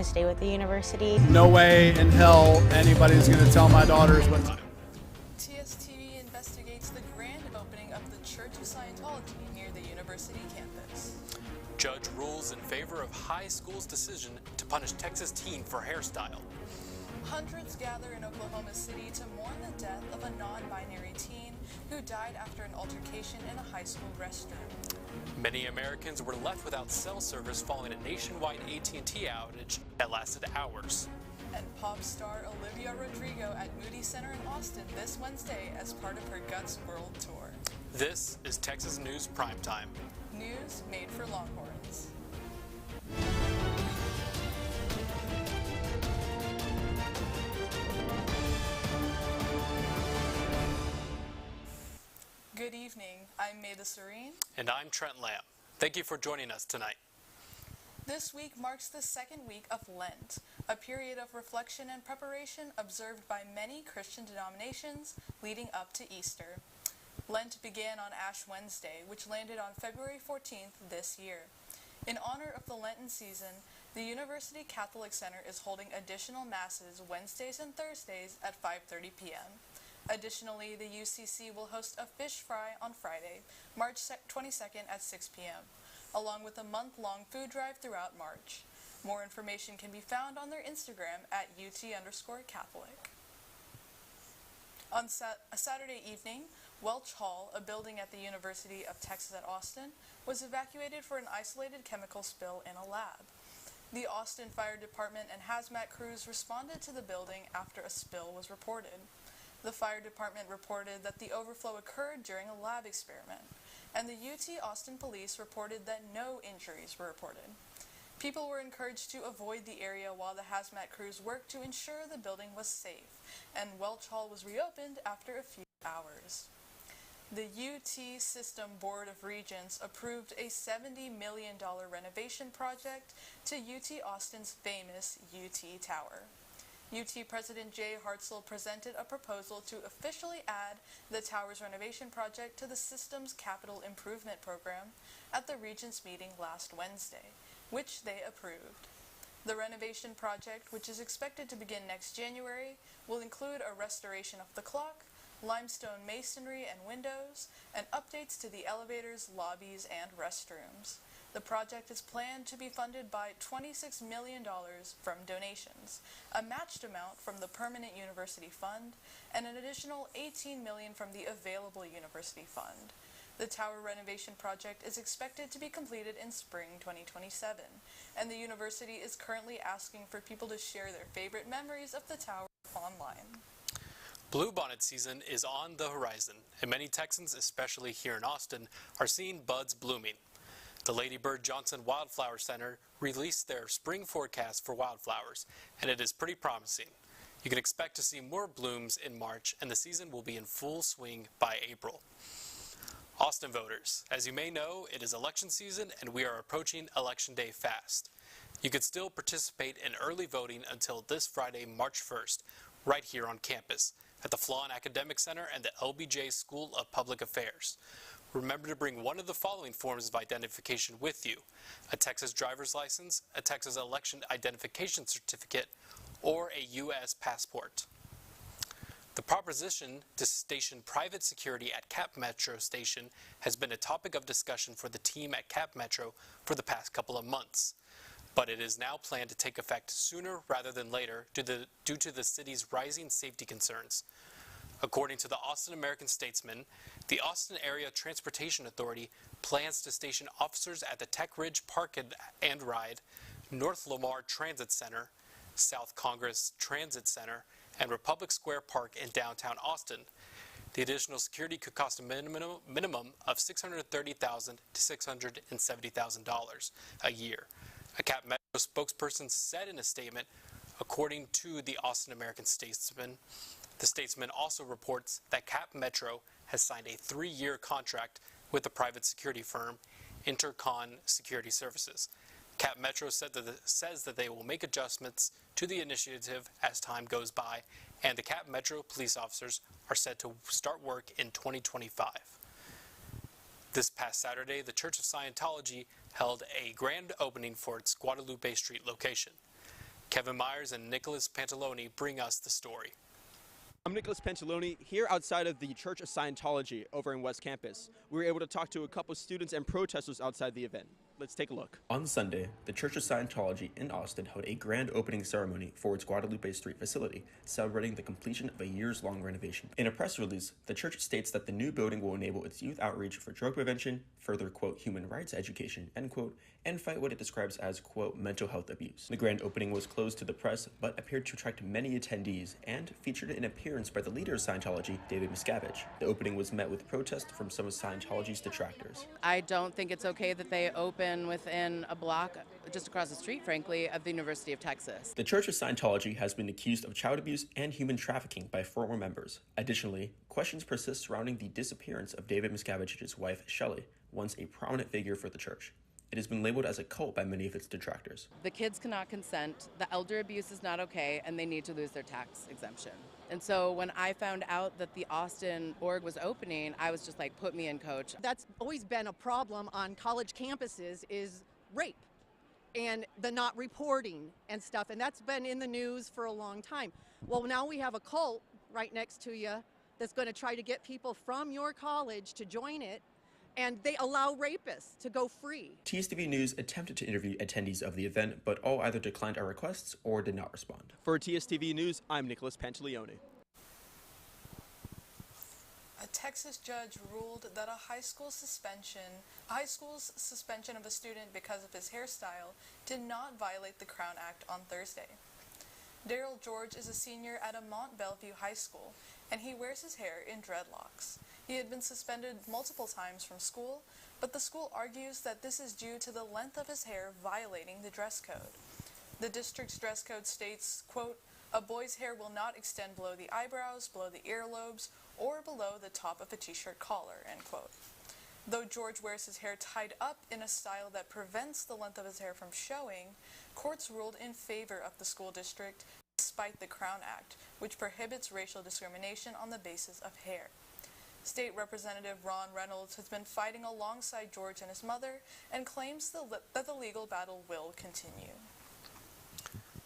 Stay with the university. No way in hell anybody's going to tell my daughters what time. TSTV investigates the grand opening of the Church of Scientology near the university campus. Judge rules in favor of high school's decision to punish Texas teen for hairstyle. Hundreds gather in Oklahoma City to mourn the death of a non-binary teen who died after an altercation in a high school restroom. Many Americans were left without cell service following a nationwide AT&T outage that lasted hours. And pop star Olivia Rodrigo at Moody Center in Austin this Wednesday as part of her Guts World Tour. This is Texas News Primetime. News made for Longhorns. Good evening, I'm Medha Serene. And I'm Trent Lamb. Thank you for joining us tonight. This week marks the second week of Lent, a period of reflection and preparation observed by many Christian denominations leading up to Easter. Lent began on Ash Wednesday, which landed on February 14th this year. In honor of the Lenten season, the University Catholic Center is holding additional masses Wednesdays and Thursdays at 5:30 p.m. Additionally, the UCC will host a fish fry on Friday, March 22nd at 6 p.m., along with a month-long food drive throughout March. More information can be found on their Instagram at UT_Catholic. On a Saturday evening, Welch Hall, a building at the University of Texas at Austin, was evacuated for an isolated chemical spill in a lab. The Austin Fire Department and hazmat crews responded to the building after a spill was reported. The fire department reported that the overflow occurred during a lab experiment, and the UT Austin police reported that no injuries were reported. People were encouraged to avoid the area while the hazmat crews worked to ensure the building was safe, and Welch Hall was reopened after a few hours. The UT System Board of Regents approved a $70 million renovation project to UT Austin's famous UT Tower. UT President Jay Hartzell presented a proposal to officially add the tower's renovation project to the system's capital improvement program at the Regents meeting last Wednesday, which they approved. The renovation project, which is expected to begin next January, will include a restoration of the clock, limestone masonry and windows, and updates to the elevators, lobbies, and restrooms. The project is planned to be funded by $26 million from donations, a matched amount from the Permanent University Fund, and an additional $18 million from the Available University Fund. The tower renovation project is expected to be completed in spring 2027, and the university is currently asking for people to share their favorite memories of the tower online. Bluebonnet season is on the horizon, and many Texans, especially here in Austin, are seeing buds blooming. The Lady Bird Johnson Wildflower Center released their spring forecast for wildflowers, and it is pretty promising. You can expect to see more blooms in March, and the season will be in full swing by April. Austin voters, as you may know, it is election season, and we are approaching Election Day fast. You can still participate in early voting until this Friday, March 1st, right here on campus, at the Flawn Academic Center and the LBJ School of Public Affairs. Remember to bring one of the following forms of identification with you: a Texas driver's license, a Texas election identification certificate, or a U.S. passport. The proposition to station private security at Cap Metro Station has been a topic of discussion for the team at Cap Metro for the past couple of months, but it is now planned to take effect sooner rather than later due to the city's rising safety concerns. According to the Austin American-Statesman, the Austin Area Transportation Authority plans to station officers at the Tech Ridge Park and Ride, North Lamar Transit Center, South Congress Transit Center, and Republic Square Park in downtown Austin. The additional security could cost a minimum of $630,000 to $670,000 a year. A Cap Metro spokesperson said in a statement, according to the Austin American-Statesman. The Statesman also reports that Cap Metro has signed a 3-year contract with the private security firm Intercon Security Services. Cap Metro says that they will make adjustments to the initiative as time goes by, and the Cap Metro police officers are set to start work in 2025. This past Saturday, the Church of Scientology held a grand opening for its Guadalupe Street location. Kevin Myers and Nicholas Pantaloni bring us the story. I'm Nicholas Pantaloni, here outside of the Church of Scientology over in West Campus. We were able to talk to a couple students and protesters outside the event. Let's take a look. On Sunday, the Church of Scientology in Austin held a grand opening ceremony for its Guadalupe Street facility, celebrating the completion of a years-long renovation. In a press release, the church states that the new building will enable its youth outreach for drug prevention, further, quote, human rights education, end quote, and fight what it describes as, quote, mental health abuse. The grand opening was closed to the press, but appeared to attract many attendees and featured an appearance by the leader of Scientology, David Miscavige. The opening was met with protest from some of Scientology's detractors. I don't think it's okay that they open within a block just across the street, frankly, of the University of Texas. The Church of Scientology has been accused of child abuse and human trafficking by former members. Additionally, questions persist surrounding the disappearance of David Miscavige's wife, Shelley, once a prominent figure for the church. It has been labeled as a cult by many of its detractors. The kids cannot consent, the elder abuse is not okay, and they need to lose their tax exemption. And so when I found out that the Austin org was opening, I was just like, put me in, coach. That's always been a problem on college campuses is rape and the not reporting and stuff. And that's been in the news for a long time. Well, now we have a cult right next to you that's going to try to get people from your college to join it. And they allow rapists to go free. TSTV News attempted to interview attendees of the event, but all either declined our requests or did not respond. For TSTV News, I'm Nicholas Pantaleone. A Texas judge ruled that a high school's suspension of a student because of his hairstyle did not violate the Crown Act on Thursday. Daryl George is a senior at a Mont Bellevue high school, and he wears his hair in dreadlocks. He had been suspended multiple times from school, but the school argues that this is due to the length of his hair violating the dress code. The district's dress code states, quote, "A boy's hair will not extend below the eyebrows, below the earlobes, or below the top of a t-shirt collar," end quote. Though George wears his hair tied up in a style that prevents the length of his hair from showing, courts ruled in favor of the school district despite the Crown Act, which prohibits racial discrimination on the basis of hair. State Representative Ron Reynolds has been fighting alongside George and his mother and claims that the legal battle will continue.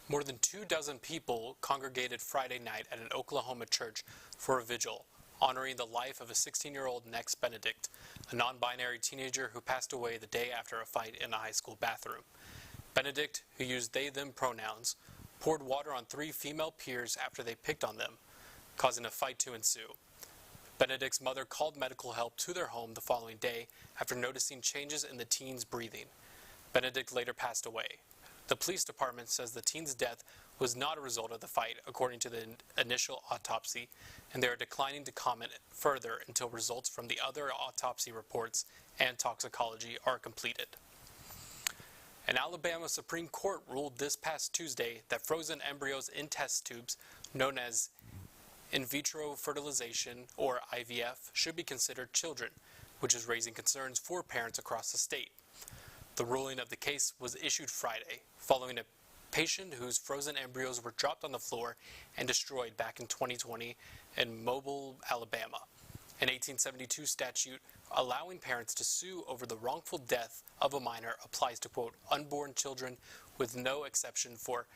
More than 24 people congregated Friday night at an Oklahoma church for a vigil, honoring the life of a 16-year-old Nex Benedict, a non-binary teenager who passed away the day after a fight in a high school bathroom. Benedict, who used they-them pronouns, poured water on 3 female peers after they picked on them, causing a fight to ensue. Benedict's mother called medical help to their home the following day after noticing changes in the teen's breathing. Benedict later passed away. The police department says the teen's death was not a result of the fight, according to the initial autopsy, and they are declining to comment further until results from the other autopsy reports and toxicology are completed. An Alabama Supreme Court ruled this past Tuesday that frozen embryos in test tubes, known as in vitro fertilization, or IVF, should be considered children, which is raising concerns for parents across the state. The ruling of the case was issued Friday, following a patient whose frozen embryos were dropped on the floor and destroyed back in 2020 in Mobile, Alabama. An 1872 statute allowing parents to sue over the wrongful death of a minor applies to, quote, unborn children with no exception for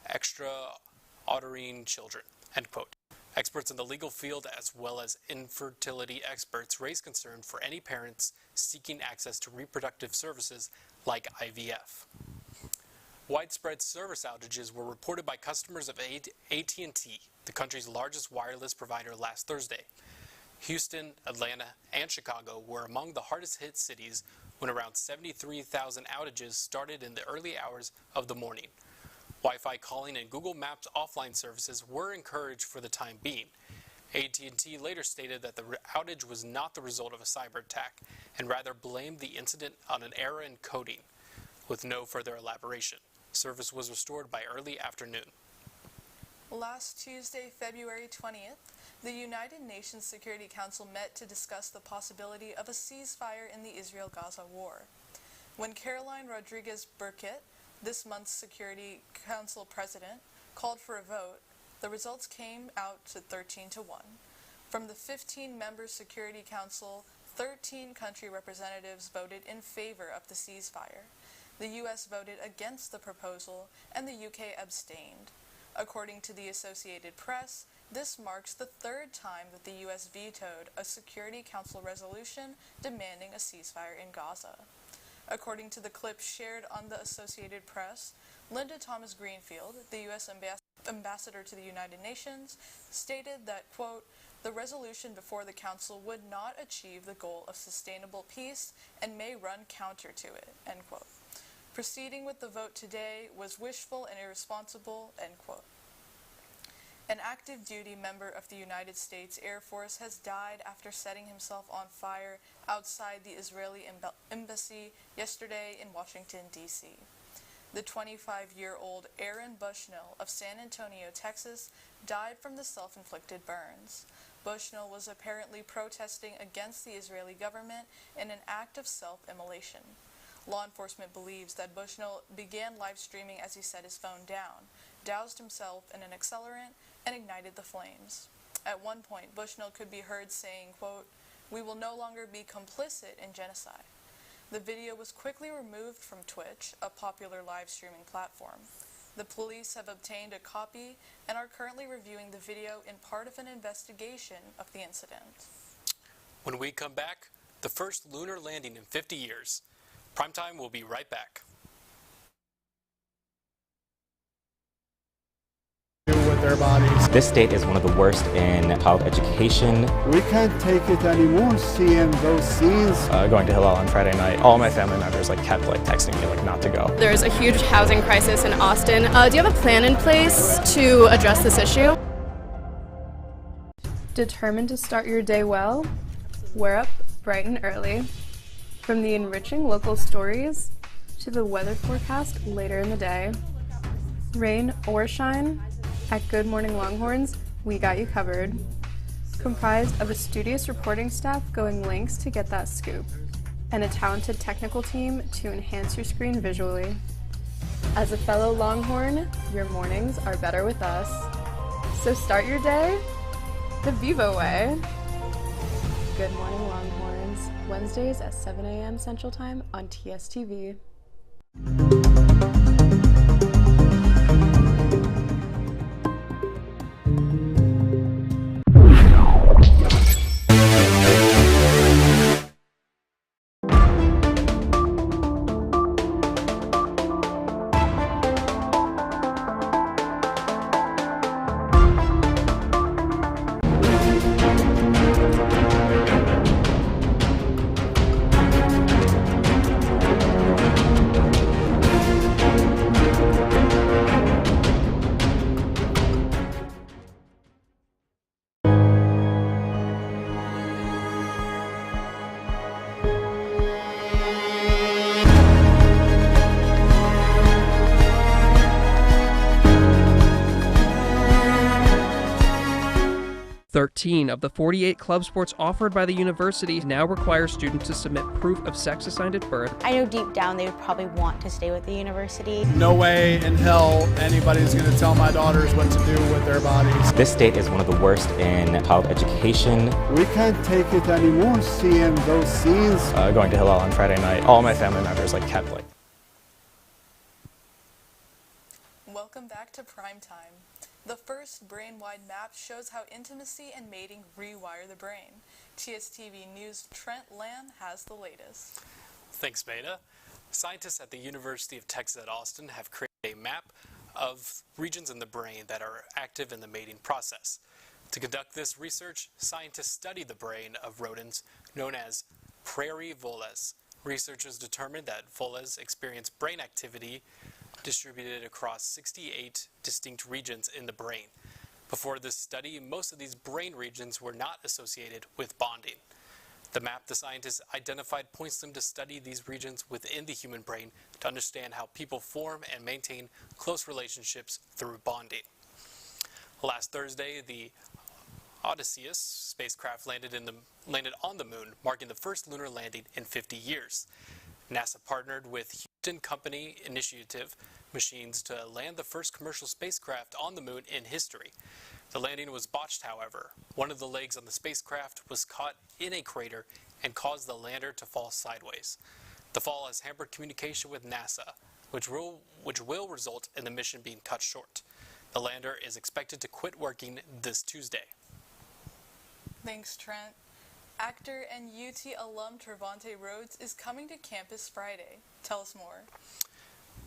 extra-uterine children, end quote. Experts in the legal field, as well as infertility experts, raise concern for any parents seeking access to reproductive services like IVF. Widespread service outages were reported by customers of AT&T, the country's largest wireless provider, last Thursday. Houston, Atlanta, and Chicago were among the hardest hit cities when around 73,000 outages started in the early hours of the morning. Wi-Fi calling and Google Maps offline services were encouraged for the time being. AT&T later stated that the outage was not the result of a cyber attack and rather blamed the incident on an error in coding, with no further elaboration. Service was restored by early afternoon. Last Tuesday, February 20th, the United Nations Security Council met to discuss the possibility of a ceasefire in the Israel-Gaza war. When Caroline Rodriguez-Burkett, this month's Security Council president, called for a vote, the results came out to 13-1. From the 15-member Security Council, 13 country representatives voted in favor of the ceasefire. The U.S. voted against the proposal, and the UK abstained. According to the Associated Press, this marks the third time that the U.S. vetoed a Security Council resolution demanding a ceasefire in Gaza. According to the clip shared on the Associated Press, Linda Thomas-Greenfield, the U.S. ambassador to the United Nations, stated that, quote, "The resolution before the Council would not achieve the goal of sustainable peace and may run counter to it," end quote. "Proceeding with the vote today was wishful and irresponsible," end quote. An active duty member of the United States Air Force has died after setting himself on fire outside the Israeli embassy yesterday in Washington, D.C. The 25-year-old Aaron Bushnell of San Antonio, Texas, died from the self-inflicted burns. Bushnell was apparently protesting against the Israeli government in an act of self-immolation. Law enforcement believes that Bushnell began live streaming as he set his phone down, doused himself in an accelerant, and ignited the flames. At one point, Bushnell could be heard saying, quote, "We will no longer be complicit in genocide." The video was quickly removed from Twitch, a popular live streaming platform. The police have obtained a copy and are currently reviewing the video in part of an investigation of the incident. When we come back, the first lunar landing in 50 years. Primetime will be right back. With their bodies. This state is one of the worst in child education. We can't take it anymore, seeing those scenes. Going to Hillel on Friday night, all my family members kept texting me not to go. There's a huge housing crisis in Austin. Do you have a plan in place to address this issue? Determined to start your day well? We're up bright and early. From the enriching local stories to the weather forecast later in the day. Rain or shine, at Good Morning Longhorns, we got you covered. Comprised of a studious reporting staff going lengths to get that scoop, and a talented technical team to enhance your screen visually. As a fellow Longhorn, your mornings are better with us. So start your day the Vivo way. Good Morning Longhorns, Wednesdays at 7 a.m. Central Time on TSTV. Thirteen of the 48 club sports offered by the university now require students to submit proof of sex assigned at birth. I know deep down they would probably want to stay with the university. No way in hell anybody's going to tell my daughters what to do with their bodies. This state is one of the worst in child education. We can't take it anymore, seeing those scenes. Going to Hillel on Friday night, all my family members kept Welcome back to Primetime. The first brain-wide map shows how intimacy and mating rewire the brain. TSTV News' Trent has the latest. Thanks, Medha. Scientists at the University of Texas at Austin have created a map of regions in the brain that are active in the mating process. To conduct this research, scientists studied the brain of rodents known as prairie voles. Researchers determined that voles experience brain activity distributed across 68 distinct regions in the brain. Before this study, most of these brain regions were not associated with bonding. The map the scientists identified points them to study these regions within the human brain to understand how people form and maintain close relationships through bonding. Last Thursday, the Odysseus spacecraft landed on the moon, marking the first lunar landing in 50 years. NASA partnered with Houston Company Initiative Machines to land the first commercial spacecraft on the moon in history. The landing was botched, however. One of the legs on the spacecraft was caught in a crater and caused the lander to fall sideways. The fall has hampered communication with NASA, which will result in the mission being cut short. The lander is expected to quit working this Tuesday. Thanks, Trent. Actor and UT alum Trevante Rhodes is coming to campus Friday. Tell us more.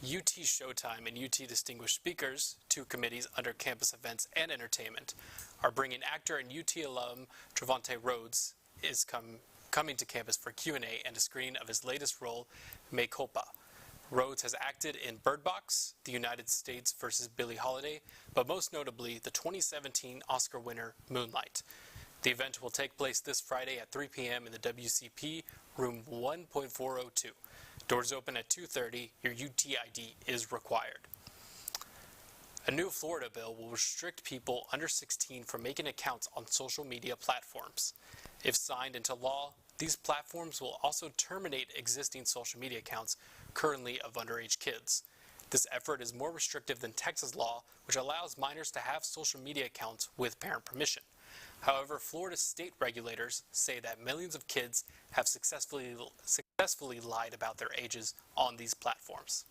UT Showtime and UT Distinguished Speakers, two committees under campus events and entertainment, are bringing actor and UT alum Trevante Rhodes is coming to campus for Q&A and a screening of his latest role, Mea Culpa. Rhodes has acted in Bird Box, The United States vs. Billie Holiday, but most notably the 2017 Oscar winner Moonlight. The event will take place this Friday at 3 p.m. in the WCP, room 1.402. Doors open at 2:30. Your UT ID is required. A new Florida bill will restrict people under 16 from making accounts on social media platforms. If signed into law, these platforms will also terminate existing social media accounts currently of underage kids. This effort is more restrictive than Texas law, which allows minors to have social media accounts with parent permission. However, Florida state regulators say that millions of kids have successfully lied about their ages on these platforms.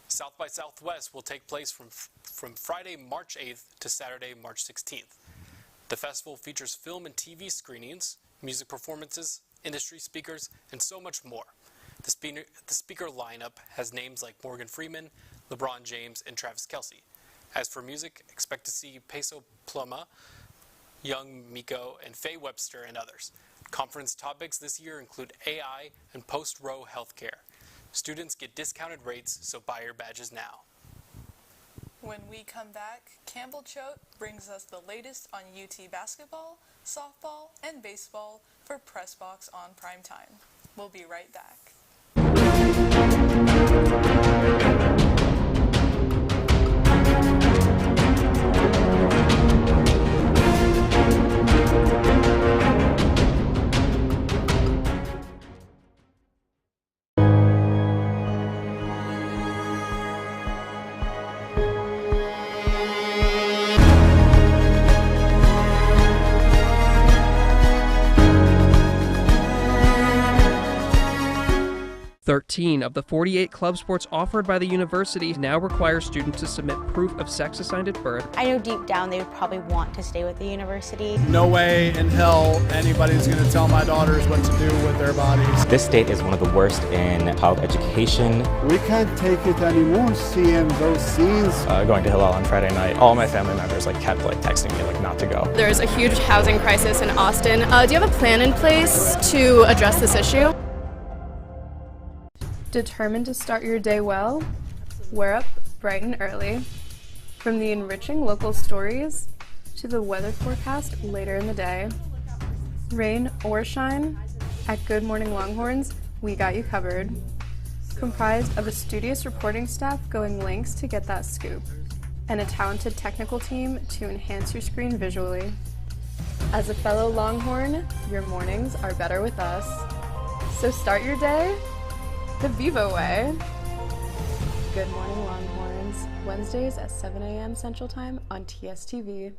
South by Southwest will take place from Friday, March 8th to Saturday, March 16th. The festival features film and TV screenings, music performances, industry speakers, and so much more. The speaker lineup has names like Morgan Freeman, LeBron James, and Travis Kelce. As for music, expect to see Peso Pluma, Young Miko, and Faye Webster, and others. Conference topics this year include AI and post-Roe healthcare. Students get discounted rates, so buy your badges now. When we come back, Campbell Choate brings us the latest on UT basketball, softball, and baseball for Press Box on PrimeTime. We'll be right back. "13 of the 48 club sports offered by the university now require students to submit proof of sex assigned at birth. I know deep down they would probably want to stay with the university. No way in hell anybody's going to tell my daughters what to do with their bodies. This state is one of the worst in child education. We can't take it anymore, seeing those scenes. Going to Hillel on Friday night, all my family members kept texting me not to go. There's a huge housing crisis in Austin. Do you have a plan in place to address this issue? Determined to start your day well? We're up bright and early. From the enriching local stories to the weather forecast later in the day. Rain or shine, at Good Morning Longhorns, we got you covered. Comprised of a studious reporting staff going lengths to get that scoop, and a talented technical team to enhance your screen visually. As a fellow Longhorn, your mornings are better with us. So start your day the Vivo way. Good Morning Longhorns, Wednesdays at 7 a.m. Central Time on TSTV.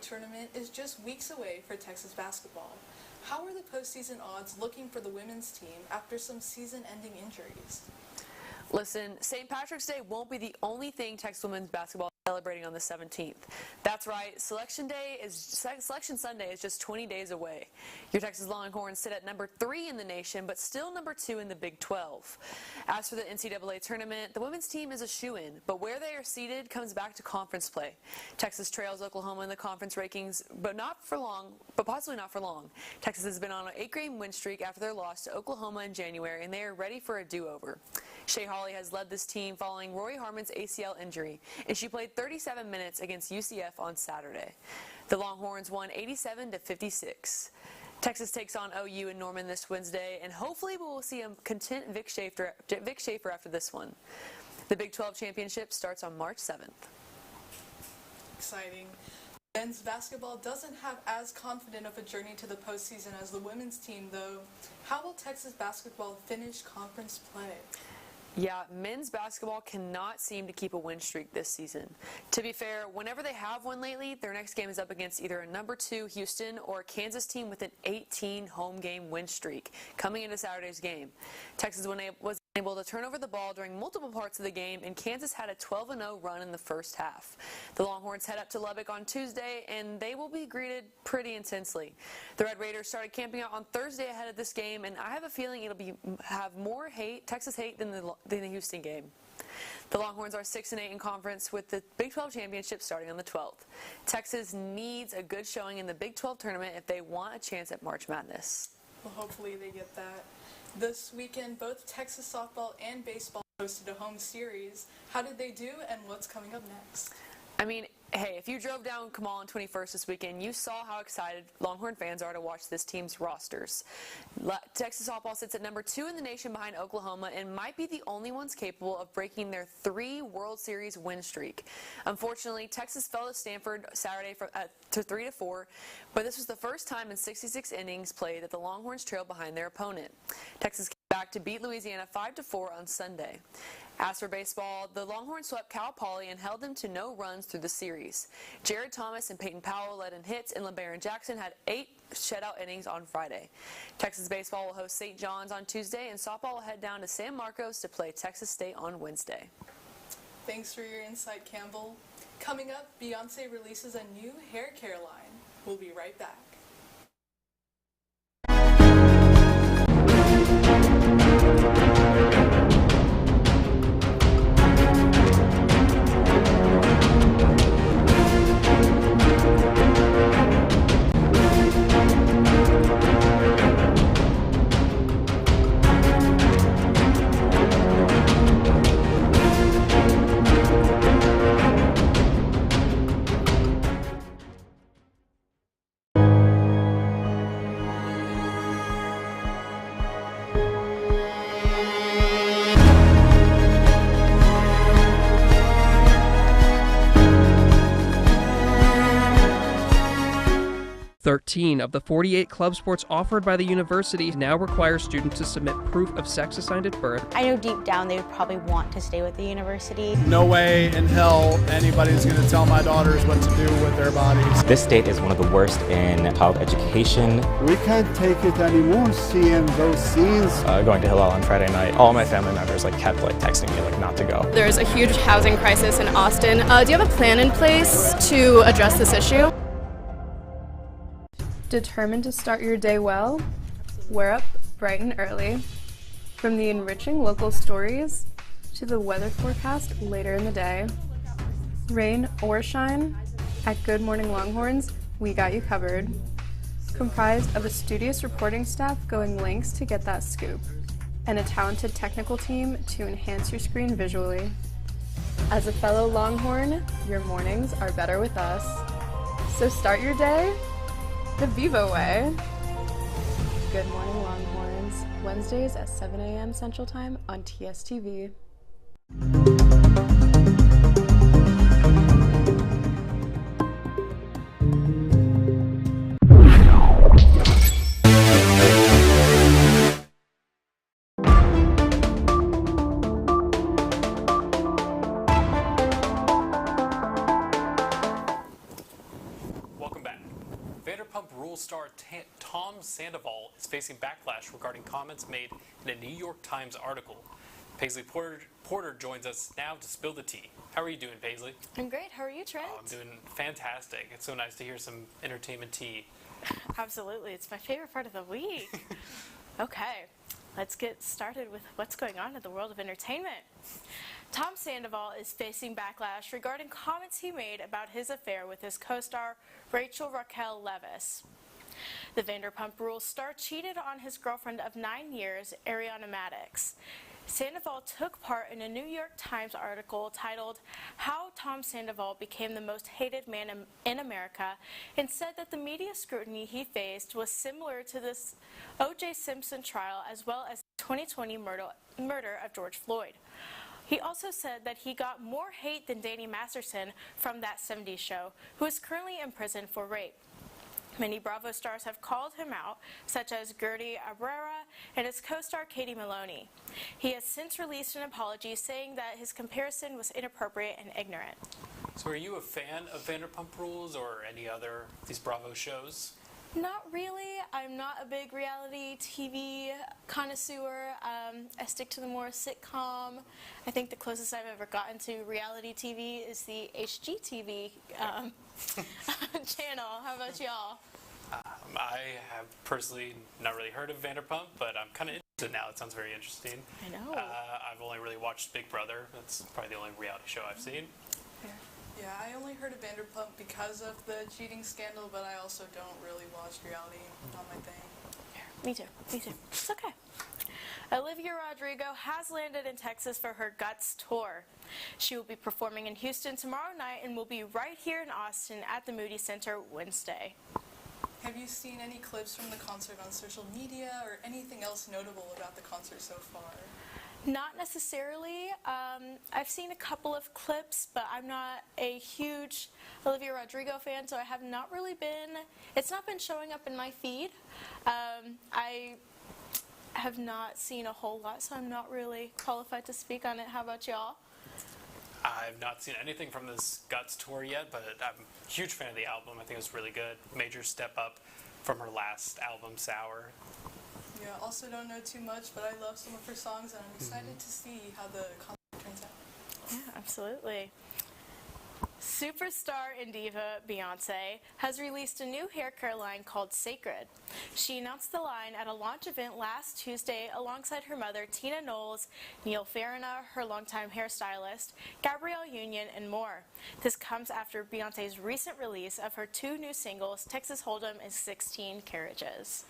Tournament is just weeks away for Texas basketball. How are the postseason odds looking for the women's team after some season-ending injuries? Listen, St. Patrick's Day won't be the only thing Texas women's basketball celebrating on the 17th. That's right, Selection Sunday is just 20 days away. Your Texas Longhorns sit at number 3 in the nation, but still number 2 in the Big 12. As for the NCAA tournament, the women's team is a shoo-in, but where they are seated comes back to conference play. Texas trails Oklahoma in the conference rankings, but possibly not for long. Texas has been on an 8-game win streak after their loss to Oklahoma in January, and they are ready for a do-over. Shea Hawley has led this team following Rory Harmon's ACL injury, and she played 37 minutes against UCF on Saturday. The Longhorns won 87-56. Texas takes on OU in Norman this Wednesday, and hopefully we will see a content Vic Schaefer after this one. The Big 12 championship starts on March 7th. Exciting. Men's basketball doesn't have as confident of a journey to the postseason as the women's team, though. How will Texas basketball finish conference play? Yeah, men's basketball cannot seem to keep a win streak this season. To be fair, whenever they have won lately, their next game is up against either a number 2 Houston or a Kansas team with an 18 home game win streak coming into Saturday's game. Texas was able to turn over the ball during multiple parts of the game, and Kansas had a 12-0 run in the first half. The Longhorns head up to Lubbock on Tuesday, and they will be greeted pretty intensely. The Red Raiders started camping out on Thursday ahead of this game, and I have a feeling it'll have more Texas hate than the Houston game. The Longhorns are 6-8 in conference, with the Big 12 championship starting on the 12th. Texas needs a good showing in the Big 12 tournament if they want a chance at March Madness. Well, hopefully they get that. This weekend, both Texas softball and baseball hosted a home series. How did they do, and what's coming up next? I mean, hey, if you drove down Kamal on 21st this weekend, you saw how excited Longhorn fans are to watch this team's rosters. Texas softball sits at number 2 in the nation behind Oklahoma and might be the only ones capable of breaking their 3 World Series win streak. Unfortunately, Texas fell to Stanford Saturday to 3-4, but this was the first time in 66 innings played that the Longhorns trailed behind their opponent. Texas came back to beat Louisiana 5-4 on Sunday. As for baseball, the Longhorns swept Cal Poly and held them to no runs through the series. Jared Thomas and Peyton Powell led in hits, and LeBaron Jackson had 8 shutout innings on Friday. Texas baseball will host St. John's on Tuesday, and softball will head down to San Marcos to play Texas State on Wednesday. Thanks for your insight, Campbell. Coming up, Beyonce releases a new hair care line. We'll be right back. Of the 48 club sports offered by the university now require students to submit proof of sex assigned at birth. I know deep down they would probably want to stay with the university. No way in hell anybody's going to tell my daughters what to do with their bodies. This state is one of the worst in child education. We can't take it anymore, seeing those scenes. Going to Hillel on Friday night, all my family members kept texting me not to go. There's a huge housing crisis in Austin. Do you have a plan in place to address this issue? Determined to start your day well? We're up bright and early. From the enriching local stories to the weather forecast later in the day. Rain or shine, at Good Morning Longhorns, we got you covered. Comprised of a studious reporting staff going lengths to get that scoop, and a talented technical team to enhance your screen visually. As a fellow Longhorn, your mornings are better with us. So start your day the Vivo way. Good Morning Longhorns, Wednesdays at 7 a.m. Central Time on TSTV. Star Tom Sandoval is facing backlash regarding comments made in a New York Times article. Paisley Porter joins us now to spill the tea. How are you doing, Paisley? I'm great. How are you, Trent? Oh, I'm doing fantastic. It's so nice to hear some entertainment tea. Absolutely. It's my favorite part of the week. Okay, let's get started with what's going on in the world of entertainment. Tom Sandoval is facing backlash regarding comments he made about his affair with his co-star Rachel Raquel Leviss. The Vanderpump Rules star cheated on his girlfriend of 9 years, Ariana Madix. Sandoval took part in a New York Times article titled "How Tom Sandoval Became the Most Hated Man in America" and said that the media scrutiny he faced was similar to this O.J. Simpson trial as well as the 2020 murder of George Floyd. He also said that he got more hate than Danny Masterson from That 70s Show, who is currently in prison for rape. Many Bravo stars have called him out, such as Gertie Abrera and his co-star Katie Maloney. He has since released an apology saying that his comparison was inappropriate and ignorant. So are you a fan of Vanderpump Rules or any other of these Bravo shows? Not really. I'm not a big reality TV connoisseur. I stick to the more sitcom. I think the closest I've ever gotten to reality TV is the HGTV channel. How about y'all? I have personally not really heard of Vanderpump, but I'm kind of interested now. It sounds very interesting. I know. I've only really watched Big Brother. That's probably the only reality show I've seen. Yeah, I only heard of Vanderpump because of the cheating scandal, but I also don't really watch reality. Not my thing. Me too. It's okay. Olivia Rodrigo has landed in Texas for her Guts tour. She will be performing in Houston tomorrow night and will be right here in Austin at the Moody Center Wednesday. Have you seen any clips from the concert on social media or anything else notable about the concert so far? Not necessarily. I've seen a couple of clips, but I'm not a huge Olivia Rodrigo fan, so I have not really it's not been showing up in my feed. I have not seen a whole lot, so I'm not really qualified to speak on it. How about y'all? I've not seen anything from this Guts tour yet, but I'm a huge fan of the album. I think it was really good. Major step up from her last album, Sour. Yeah, also don't know too much, but I love some of her songs, and I'm excited to see how the concert turns out. Yeah, absolutely. Superstar and diva Beyonce has released a new hair care line called Sacred. She announced the line at a launch event last Tuesday alongside her mother, Tina Knowles, Neil Farina, her longtime hairstylist, Gabrielle Union, and more. This comes after Beyonce's recent release of her 2 new singles, Texas Hold'em and 16 Carriages.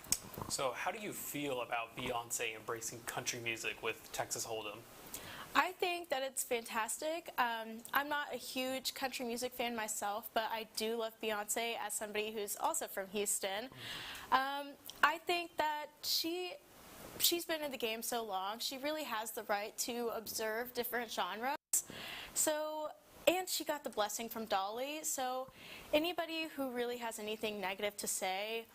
So how do you feel about Beyonce embracing country music with Texas Hold'em? I think that it's fantastic. I'm not a huge country music fan myself, but I do love Beyonce as somebody who's also from Houston. I think that she's been in the game so long, she really has the right to observe different genres. And she got the blessing from Dolly, so anybody who really has anything negative to say,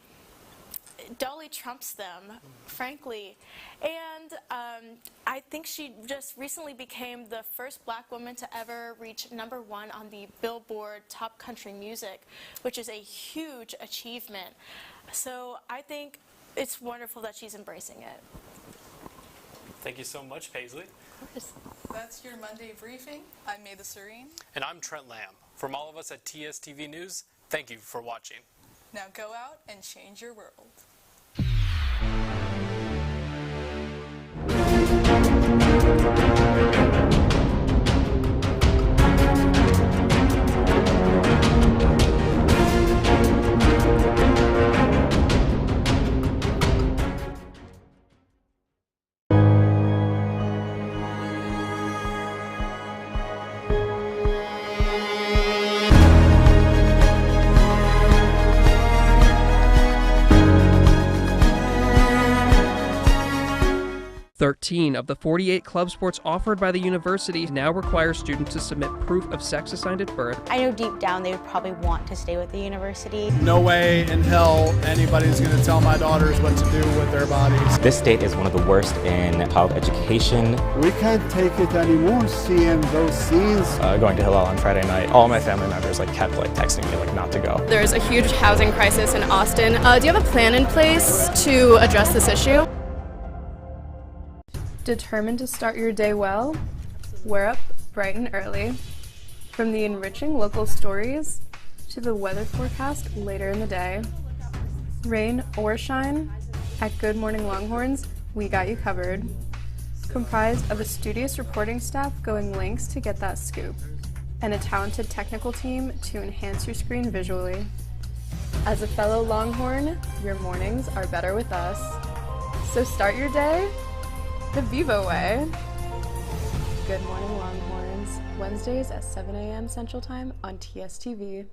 Dolly trumps them, frankly. And I think she just recently became the first black woman to ever reach #1 on the Billboard Top Country Music, which is a huge achievement. So I think it's wonderful that she's embracing it. Thank you so much, Paisley. Of course. That's your Monday briefing. I'm Medha Serene. And I'm Trent Lamb. From all of us at TSTV News, thank you for watching. Now go out and change your world. "13 of the 48 club sports offered by the university now require students to submit proof of sex assigned at birth. I know deep down they would probably want to stay with the university. No way in hell anybody's going to tell my daughters what to do with their bodies. This state is one of the worst in child education. We can't take it anymore, seeing those scenes. Going to Hillel on Friday night, all my family members kept texting me not to go. There's a huge housing crisis in Austin. Do you have a plan in place to address this issue? Determined to start your day well? We're up bright and early. From the enriching local stories to the weather forecast later in the day. Rain or shine, at Good Morning Longhorns, we got you covered. Comprised of a studious reporting staff going lengths to get that scoop, and a talented technical team to enhance your screen visually. As a fellow Longhorn, your mornings are better with us. So start your day the Vivo way. Good Morning Longhorns, Wednesdays at 7 a.m. Central Time on TSTV.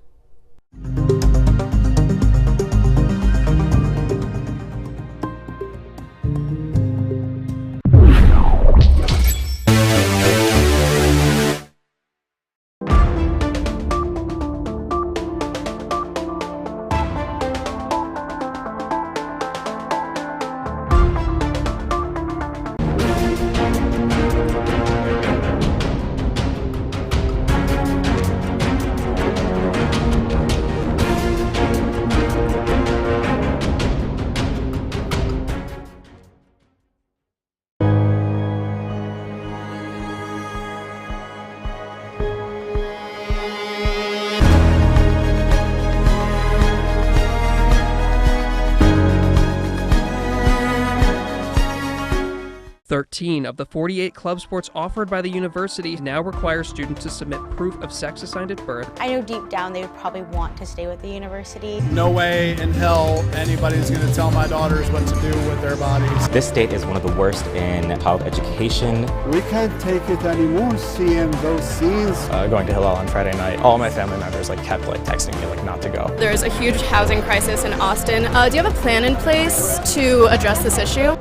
13 of the 48 club sports offered by the university now require students to submit proof of sex assigned at birth. I know deep down they would probably want to stay with the university. No way in hell anybody's going to tell my daughters what to do with their bodies. This state is one of the worst in child education. We can't take it anymore, seeing those scenes. Going to Hillel on Friday night, all my family members kept texting me not to go. There's a huge housing crisis in Austin. Do you have a plan in place to address this issue?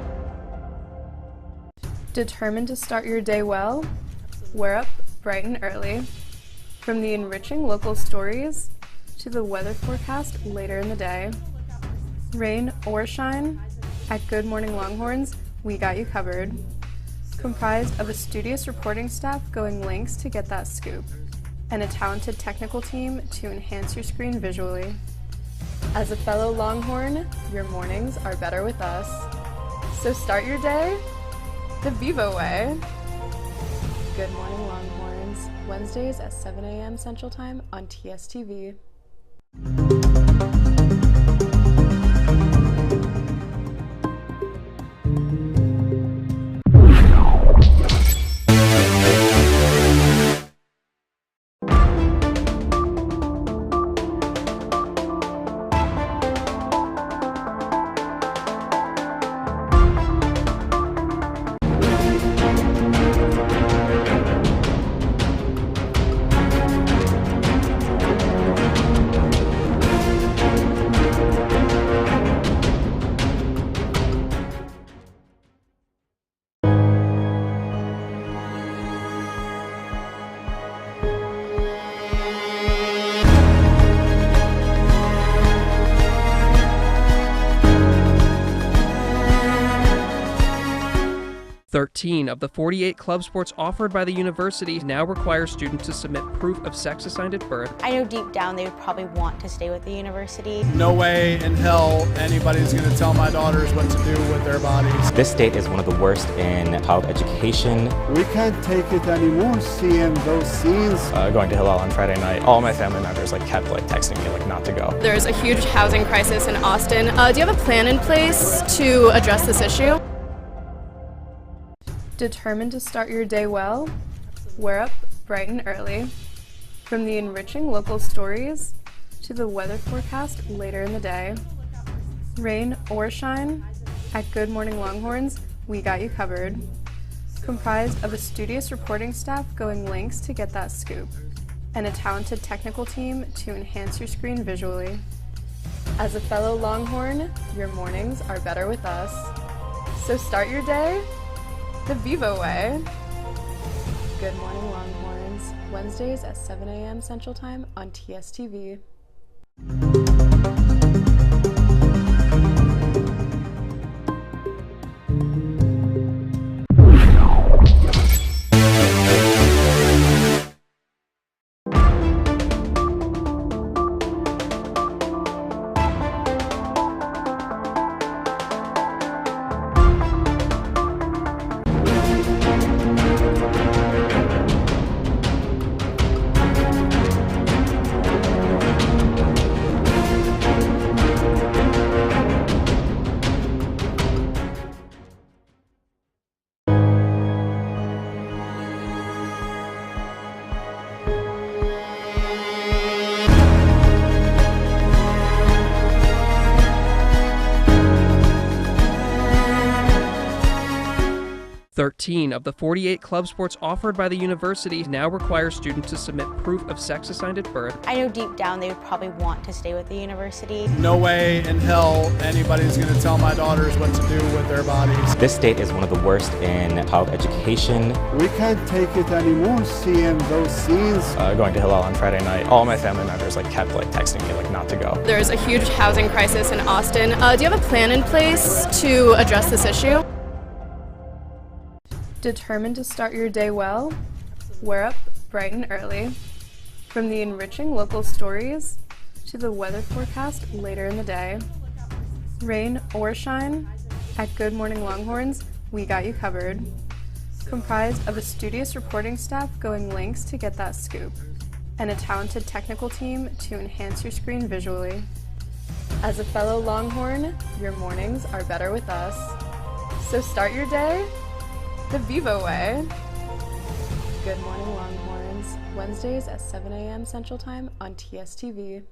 Determined to start your day well? We're up bright and early. From the enriching local stories to the weather forecast later in the day. Rain or shine, at Good Morning Longhorns, we got you covered. Comprised of a studious reporting staff going lengths to get that scoop, and a talented technical team to enhance your screen visually. As a fellow Longhorn, your mornings are better with us. So start your day the Vivo way. Good Morning Longhorns, Wednesdays at 7 a.m. Central Time on TSTV. 13 of the 48 club sports offered by the university now require students to submit proof of sex assigned at birth. I know deep down they would probably want to stay with the university. No way in hell anybody's going to tell my daughters what to do with their bodies. This state is one of the worst in child education. We can't take it anymore, seeing those scenes. Going to Hillel on Friday night, all my family members kept texting me not to go. There's a huge housing crisis in Austin. Do you have a plan in place to address this issue? Determined to start your day well? We're up bright and early. From the enriching local stories to the weather forecast later in the day. Rain or shine, at Good Morning Longhorns, we got you covered. Comprised of a studious reporting staff going lengths to get that scoop, and a talented technical team to enhance your screen visually. As a fellow Longhorn, your mornings are better with us. So start your day the Vivo way. Good Morning Longhorns, Wednesdays at 7 a.m. Central Time on TSTV. 'Cause 13 of the 48 club sports offered by the university now require students to submit proof of sex assigned at birth. I know deep down they would probably want to stay with the university. No way in hell anybody's going to tell my daughters what to do with their bodies. This state is one of the worst in child education. We can't take it anymore seeing those scenes. Going to Hillel on Friday night, all my family members kept texting me not to go. There's a huge housing crisis in Austin. Do you have a plan in place to address this issue? Determined to start your day well? We're up bright and early. From the enriching local stories to the weather forecast later in the day. Rain or shine, at Good Morning Longhorns, we got you covered. Comprised of a studious reporting staff going lengths to get that scoop, and a talented technical team to enhance your screen visually. As a fellow Longhorn, your mornings are better with us. So start your day the Vivo way. Good Morning Longhorns, Wednesdays at 7 a.m. Central Time on TSTV.